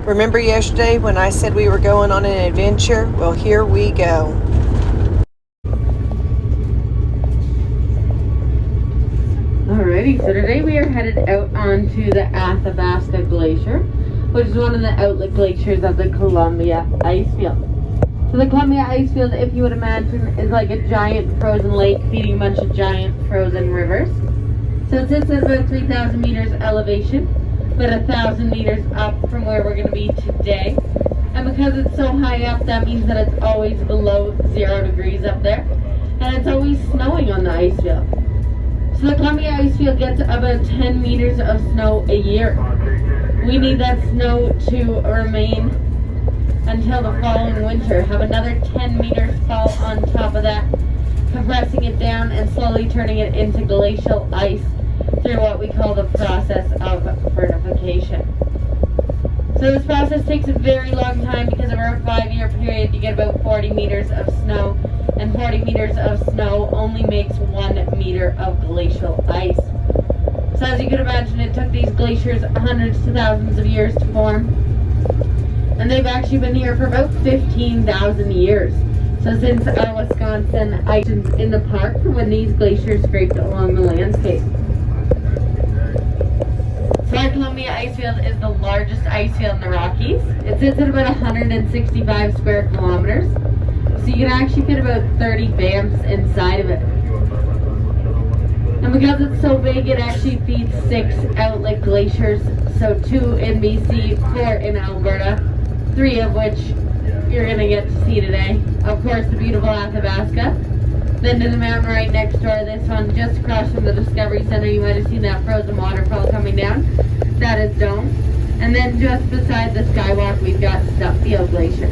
Remember yesterday when I said we were going on an adventure? Well, here we go. Alrighty, so today we are headed out onto the Athabasca Glacier, which is one of the outlet glaciers of the Columbia Icefield. So the Columbia Icefield, if you would imagine, is like a giant frozen lake feeding a bunch of giant frozen rivers. So it sits at about 3,000 meters elevation, but 1,000 meters up from where we're going to be today. And because it's so high up, that means that it's always below 0 degrees up there. And it's always snowing on the icefield. So the Columbia Icefield gets about 10 meters of snow a year. We need that snow to remain until the following winter. Have another 10 meters fall on top of that, compressing it down and slowly turning it into glacial ice through what we call the process of vertification. So this process takes a very long time because over a 5-year period you get about 40 meters of snow, and 40 meters of snow only makes 1 meter of glacial ice. So as you can imagine, it took these glaciers hundreds to thousands of years to form, and they've actually been here for about 15,000 years. So since our Wisconsin ice is in the park when these glaciers scraped along the landscape. So our Columbia Icefield is the largest icefield in the Rockies. It sits at about 165 square kilometers. So you can actually fit about 30 BAMPs inside of it. And because it's so big, it actually feeds 6 outlet glaciers. So 2 in BC, 4 in Alberta, 3 of which you're going to get to see today. Of course, the beautiful Athabasca. Then to the mountain right next door, this one just across from the Discovery Center, you might have seen that frozen waterfall coming down. That is Dome. And then just beside the skywalk, we've got Stutfield Glacier.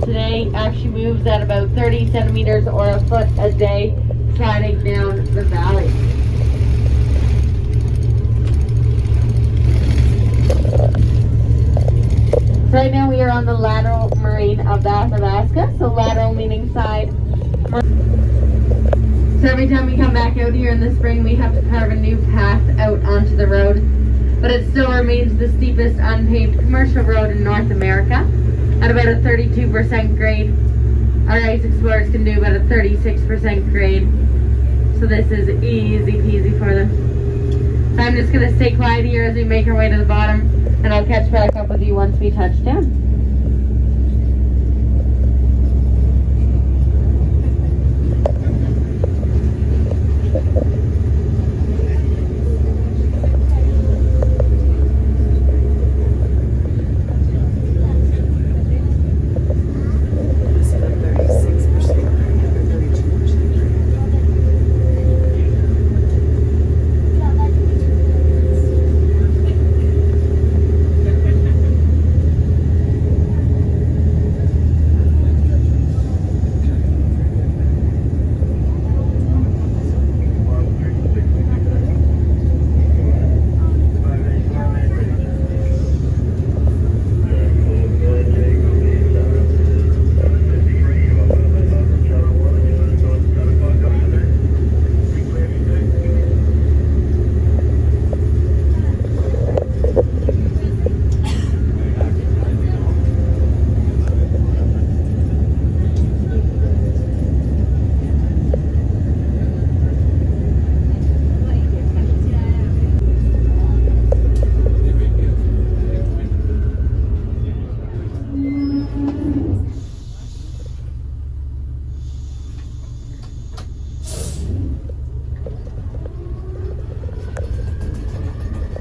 Today actually moves at about 30 centimeters or a foot a day, sliding down the valley. Right now we are on the lateral moraine of the Athabasca, so lateral meaning side. So every time we come back out here in the spring, we have to carve a new path out onto the road, but it still remains the steepest unpaved commercial road in North America. At about a 32% grade. Our ice explorers can do about a 36% grade. So this is easy peasy for them. So I'm just going to stay quiet here as we make our way to the bottom, and I'll catch back up with you once we touch down.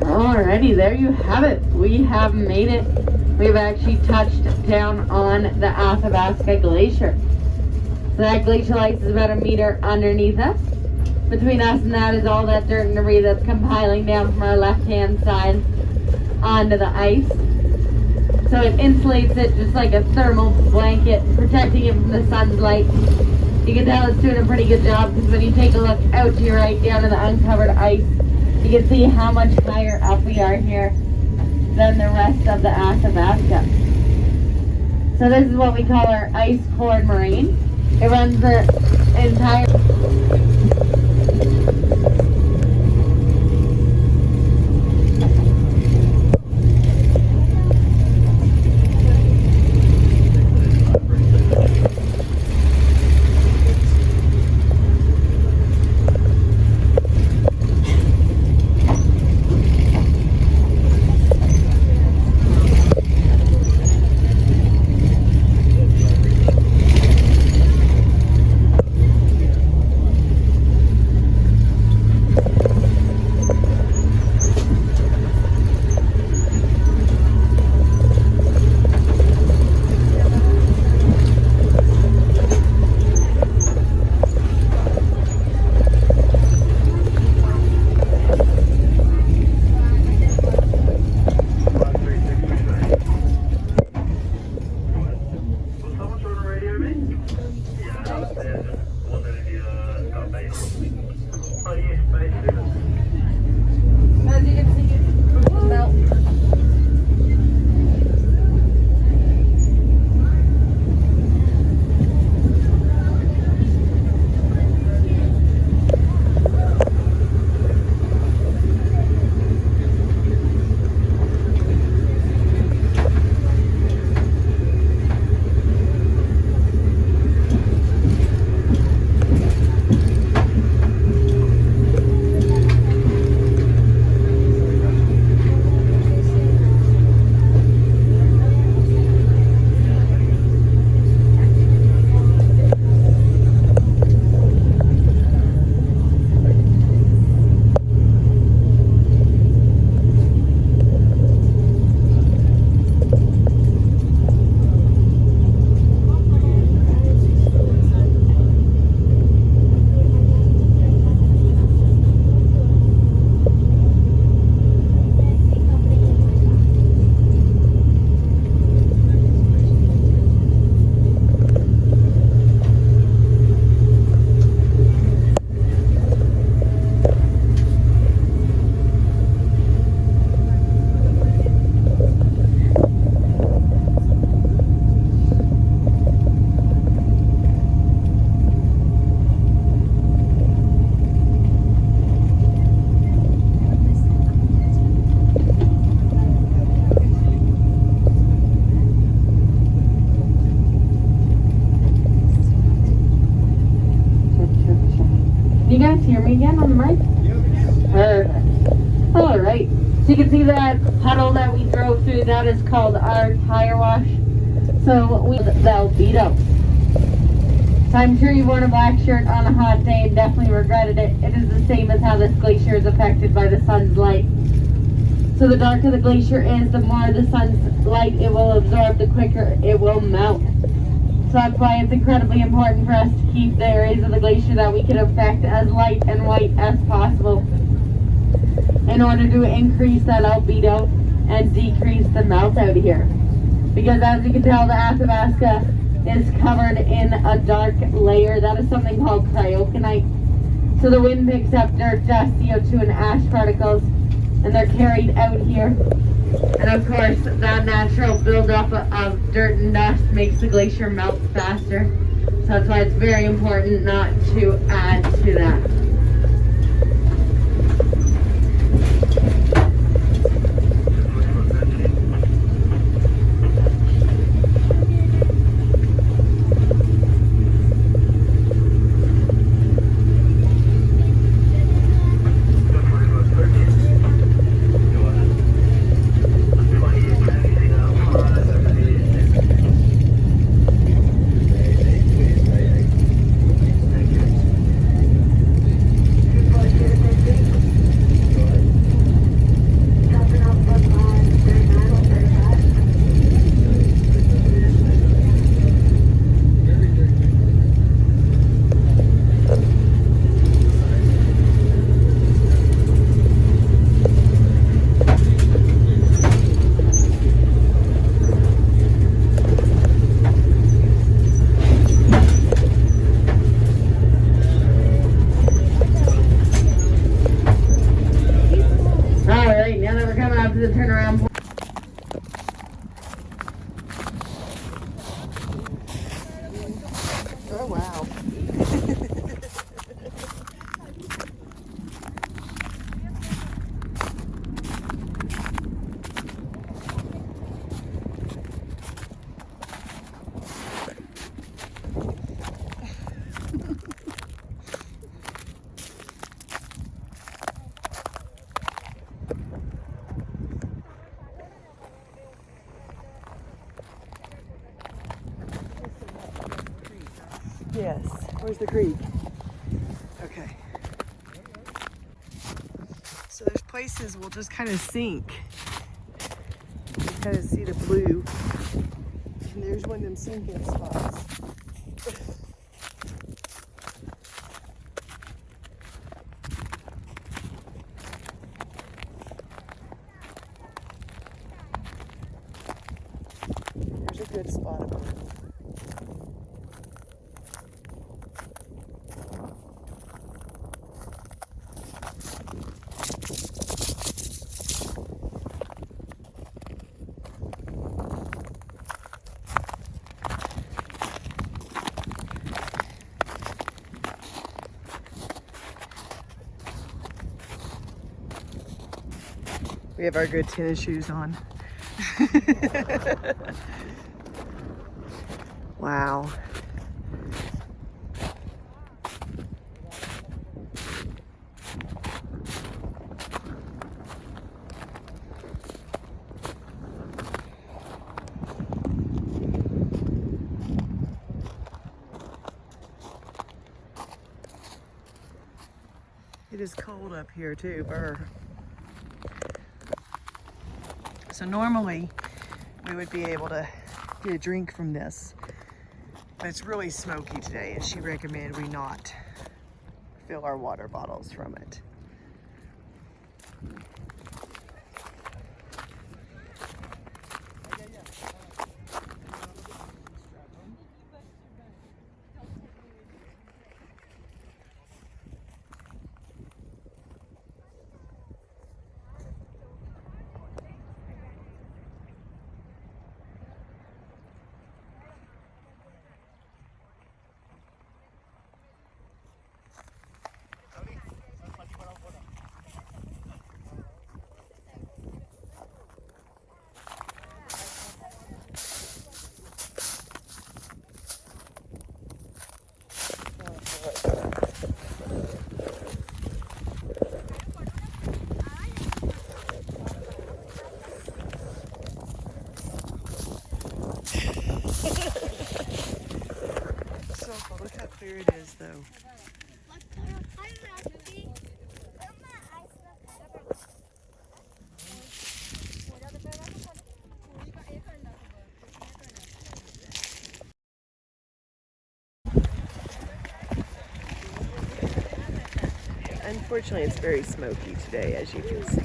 Alrighty, there you have it. We have made it. We've actually touched down on the Athabasca Glacier. So that glacial ice is about 1 meter underneath us. Between us and that is all that dirt and debris that's compiling down from our left-hand side onto the ice. So it insulates it just like a thermal blanket, protecting it from the sun's light. You can tell it's doing a pretty good job because when you take a look out to your right down to the uncovered ice, you can see how much higher up we are here than the rest of the Athabasca. So this is what we call our ice core moraine. It runs the entire... You guys hear me again on the mic? Perfect. Alright. So you can see that puddle that we drove through, that is called our tire wash. So we Velveto. So I'm sure you wore a black shirt on a hot day and definitely regretted it. It is the same as how this glacier is affected by the sun's light. So the darker the glacier is, the more the sun's light it will absorb, the quicker it will melt. So that's why it's incredibly important for us to keep the areas of the glacier that we can affect as light and white as possible in order to increase that albedo and decrease the melt out here. Because as you can tell, the Athabasca is covered in a dark layer. That is something called cryoconite. So the wind picks up dirt, dust, CO2, and ash particles, and they're carried out here. And of course, that natural buildup of dirt and dust makes the glacier melt faster. So that's why it's very important not to add to that. Where's the creek? Okay. So there's places we'll just kind of sink. You kind of see the blue. And there's one of them sinking spots. There's a good spot of blue. We have our good tennis shoes on. Wow. It is cold up here too, brr. So normally we would be able to get a drink from this, but it's really smoky today, and she recommended we not fill our water bottles from it. Look how clear it is, though. Unfortunately, it's very smoky today, as you can see.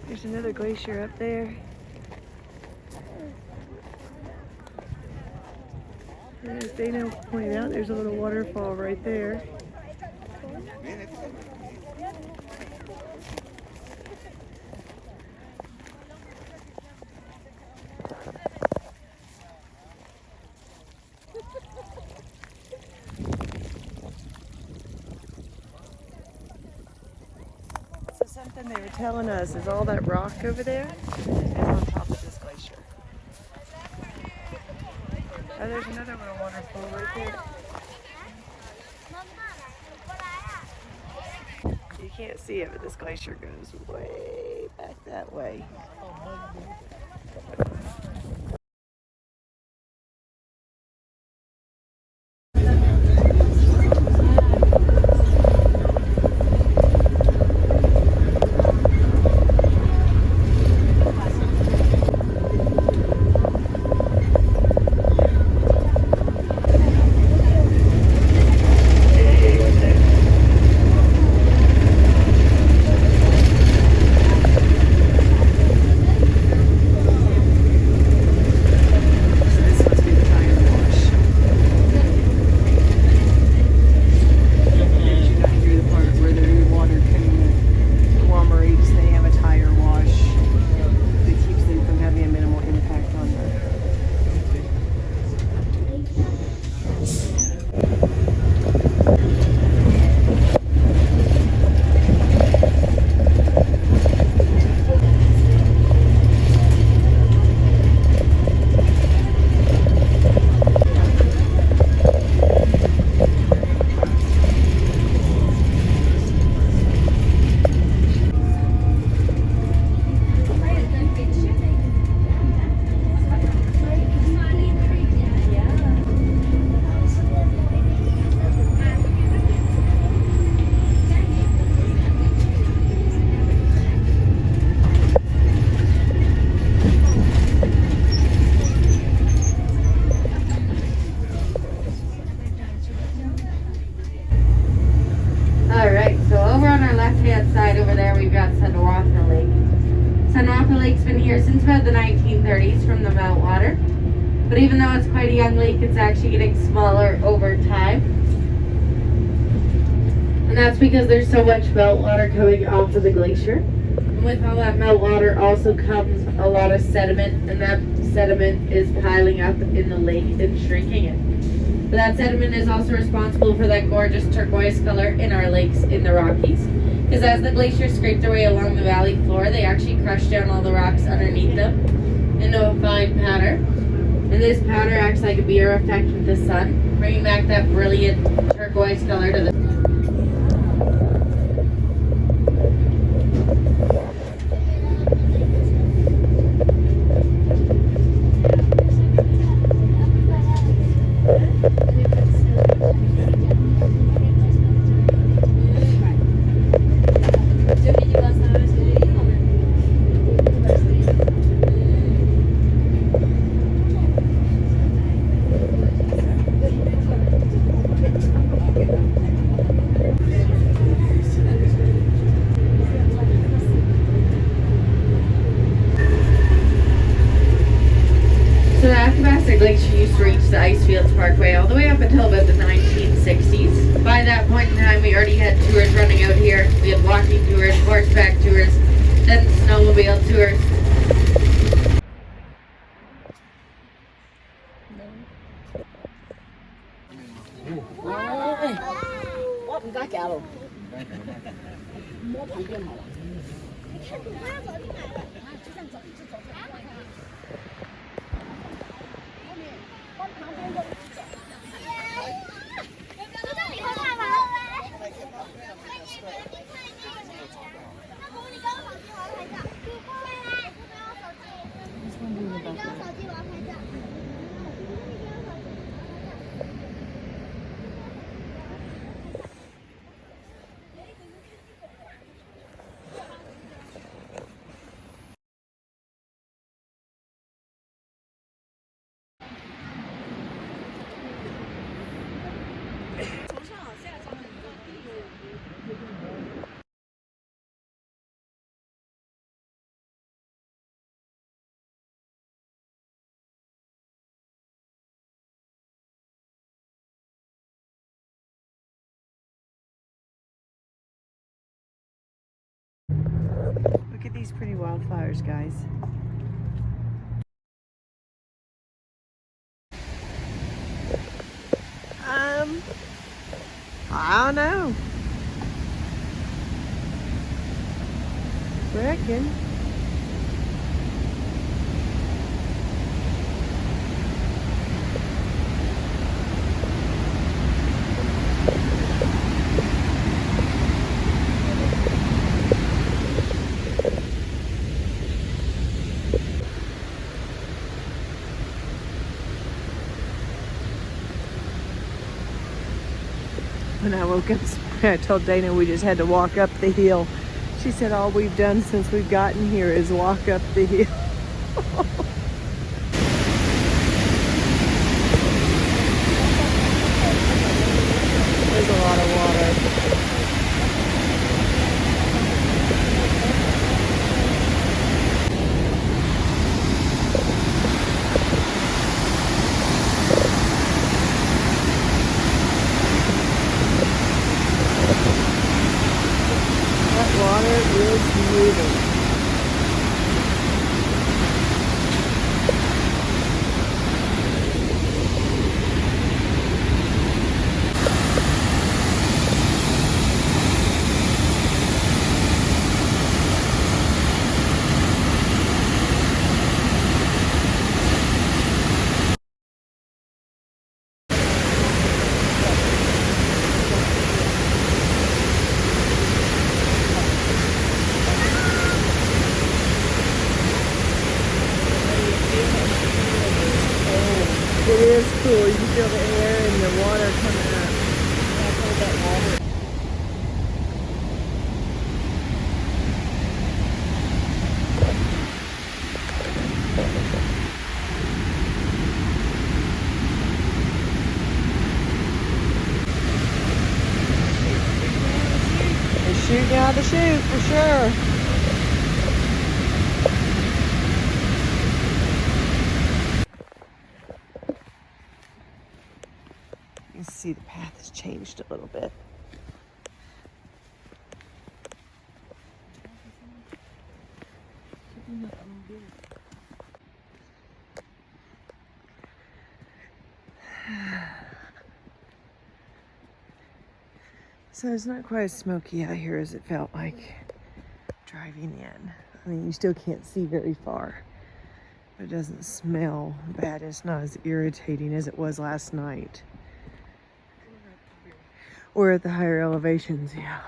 There's another glacier up there. And as Dana pointed out, there's a little waterfall right there. So something they were telling us is all that rock over there is on top of this glacier. Oh, there's another little waterfall right there. You can't see it, but this glacier goes way back that way. left-hand side over there, we've got Sunwatha Lake. Sunwatha Lake's been here since about the 1930s from the meltwater. But even though it's quite a young lake, it's actually getting smaller over time. And that's because there's so much meltwater coming off of the glacier. And with all that meltwater also comes a lot of sediment, and that sediment is piling up in the lake and shrinking it. But that sediment is also responsible for that gorgeous turquoise color in our lakes in the Rockies. Because as the glaciers scrape their way along the valley floor, they actually crush down all the rocks underneath them into a fine powder. And this powder acts like a mirror effect with the sun, bringing back that brilliant turquoise color to the So the Athabasca Glacier used to reach the Icefield Parkway all the way up until about the 1960s. By that point in time, we already had tours running out here. We had walking tours, horseback tours, then snowmobile tours. Look at these pretty wildflowers, guys. I don't know. Reckon. When I woke up, I told Dana we just had to walk up the hill. She said all we've done since we've gotten here is walk up the hill. There's a lot of water. Water is moving. shooting out of the chute for sure. You can see the path has changed a little bit. So it's not quite as smoky out here as it felt like driving in. I mean, you still can't see very far, but it doesn't smell bad. It's not as irritating as it was last night. Or at the higher elevations, yeah.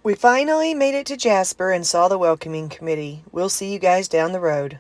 We finally made it to Jasper and saw the welcoming committee. We'll see you guys down the road.